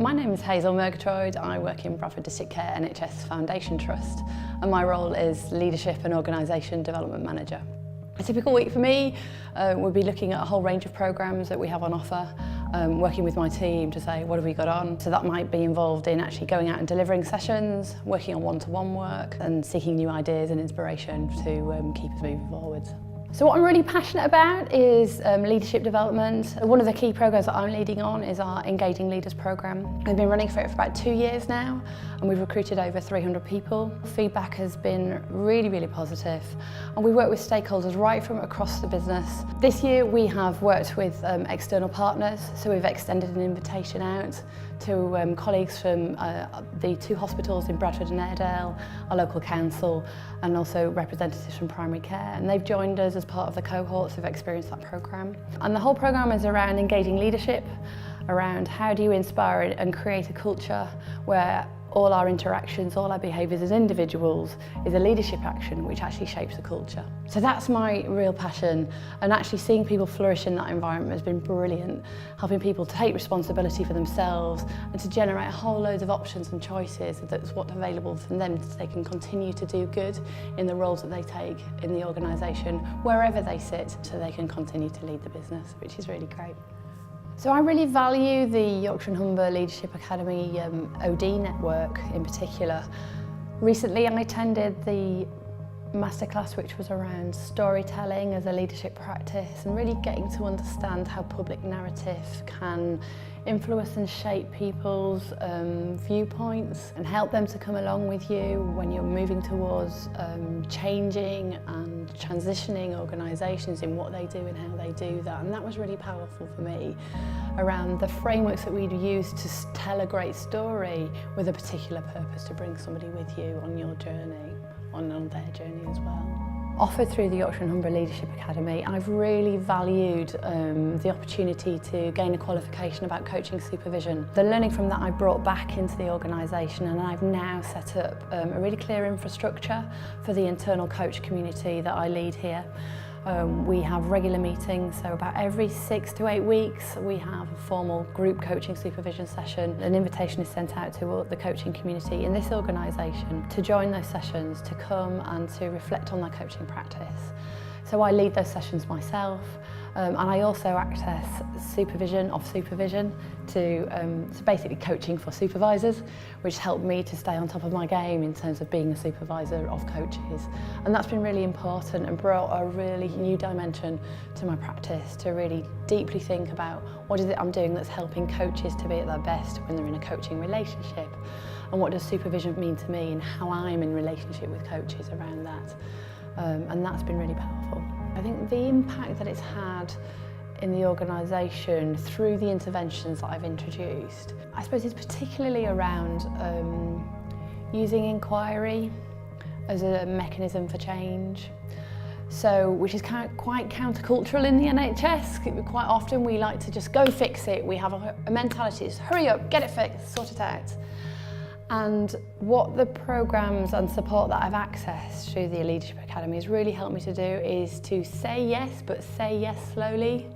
My name is Hazel Murgatroyd. I work in Bradford District Care NHS Foundation Trust, and my role is Leadership and Organisation Development Manager. A typical week for me would be looking at a whole range of programmes that we have on offer, working with my team to say what have we got on. So that might be involved in actually going out and delivering sessions, working on one-to-one work and seeking new ideas and inspiration to keep us moving forwards. So what I'm really passionate about is leadership development. One of the key programmes that I'm leading on is our Engaging Leaders programme. I've been running for it for about 2 years now, and we've recruited over 300 people. Feedback has been really positive, and we work with stakeholders right from across the business. This year we have worked with external partners, so we've extended an invitation out to colleagues from the 2 hospitals in Bradford and Airedale, our local council, and also representatives from primary care, and they've joined us as part of the cohorts who've experienced that programme. And the whole programme is around engaging leadership, around how do you inspire and create a culture where all our interactions, all our behaviours as individuals is a leadership action which actually shapes the culture. So that's my real passion, and actually seeing people flourish in that environment has been brilliant, helping people to take responsibility for themselves and to generate a whole load of options and choices that's what's available for them so they can continue to do good in the roles that they take in the organisation, wherever they sit, so they can continue to lead the business, which is really great. So I really value the Yorkshire and Humber Leadership Academy OD network in particular. Recently I attended the masterclass which was around storytelling as a leadership practice and really getting to understand how public narrative can influence and shape people's viewpoints and help them to come along with you when you're moving towards changing and transitioning organisations in what they do and how they do that. And that was really powerful for me around the frameworks that we'd use to tell a great story with a particular purpose to bring somebody with you on your journey, on their journey as well. Offered through the Yorkshire and Humber Leadership Academy, I've really valued the opportunity to gain a qualification about coaching supervision. The learning from that I brought back into the organisation, and I've now set up a really clear infrastructure for the internal coach community that I lead here. We have regular meetings, so about every 6 to 8 weeks we have a formal group coaching supervision session. An invitation is sent out to the coaching community in this organisation to join those sessions, to come and to reflect on their coaching practice. So I lead those sessions myself, and I also act as supervision to basically coaching for supervisors, which helped me to stay on top of my game in terms of being a supervisor of coaches. And that's been really important and brought a really new dimension to my practice, to really deeply think about what is it I'm doing that's helping coaches to be at their best when they're in a coaching relationship, and what does supervision mean to me and how I'm in relationship with coaches around that. And that's been really powerful. I think the impact that it's had in the organisation through the interventions that I've introduced, I suppose is particularly around using inquiry as a mechanism for change. So, which is quite countercultural in the NHS. Quite often we like to just go fix it. We have a mentality, just hurry up, get it fixed, sort it out. And what the programmes and support that I've accessed through the Leadership Academy has really helped me to do is to say yes, but say yes slowly,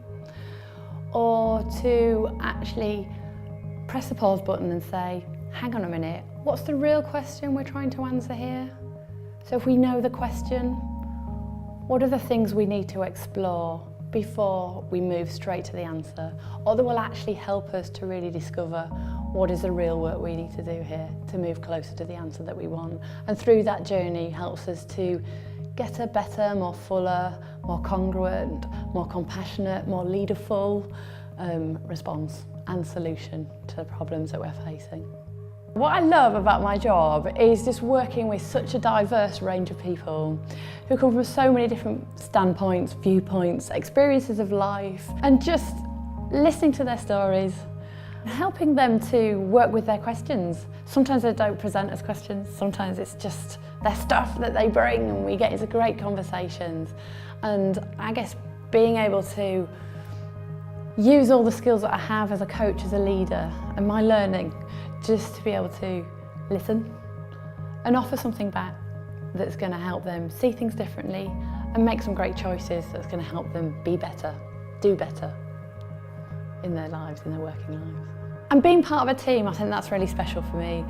or to actually press the pause button and say, hang on a minute, what's the real question we're trying to answer here? So if we know the question, what are the things we need to explore before we move straight to the answer, or that will actually help us to really discover what is the real work we need to do here to move closer to the answer that we want. And through that journey helps us to get a better, more fuller, more congruent, more compassionate, more leaderful response and solution to the problems that we're facing. What I love about my job is just working with such a diverse range of people who come from so many different standpoints, viewpoints, experiences of life, and just listening to their stories, helping them to work with their questions. Sometimes they don't present as questions, sometimes it's just their stuff that they bring and we get into great conversations. And I guess being able to use all the skills that I have as a coach, as a leader, and my learning, just to be able to listen and offer something back that's going to help them see things differently and make some great choices that's going to help them be better, do better in their lives, in their working lives. And being part of a team, I think that's really special for me.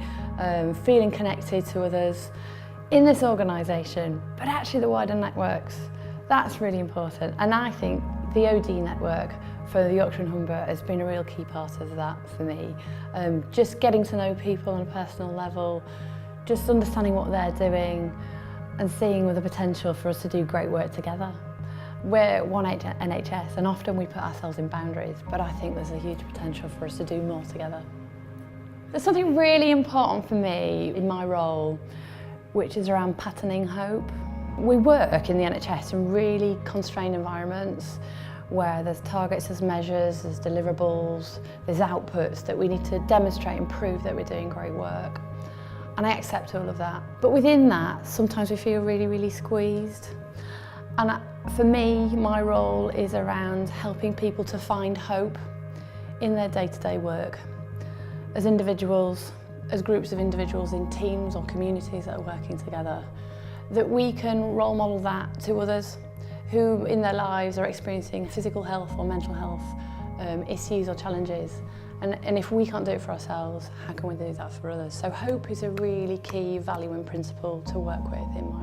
Feeling connected to others in this organisation, but actually the wider networks, that's really important. And I think the OD network for the Yorkshire and Humber has been a real key part of that for me. Just getting to know people on a personal level, just understanding what they're doing and seeing the potential for us to do great work together. We're one NHS and often we put ourselves in boundaries, but I think there's a huge potential for us to do more together. There's something really important for me in my role, which is around patterning hope. We work in the NHS in really constrained environments where there's targets, there's measures, there's deliverables, there's outputs that we need to demonstrate and prove that we're doing great work. And I accept all of that. But within that, sometimes we feel really, really squeezed. And for me, my role is around helping people to find hope in their day-to-day work. As individuals, as groups of individuals in teams or communities that are working together, that we can role model that to others who in their lives are experiencing physical health or mental health issues or challenges. And if we can't do it for ourselves, how can we do that for others? So hope is a really key value and principle to work with in my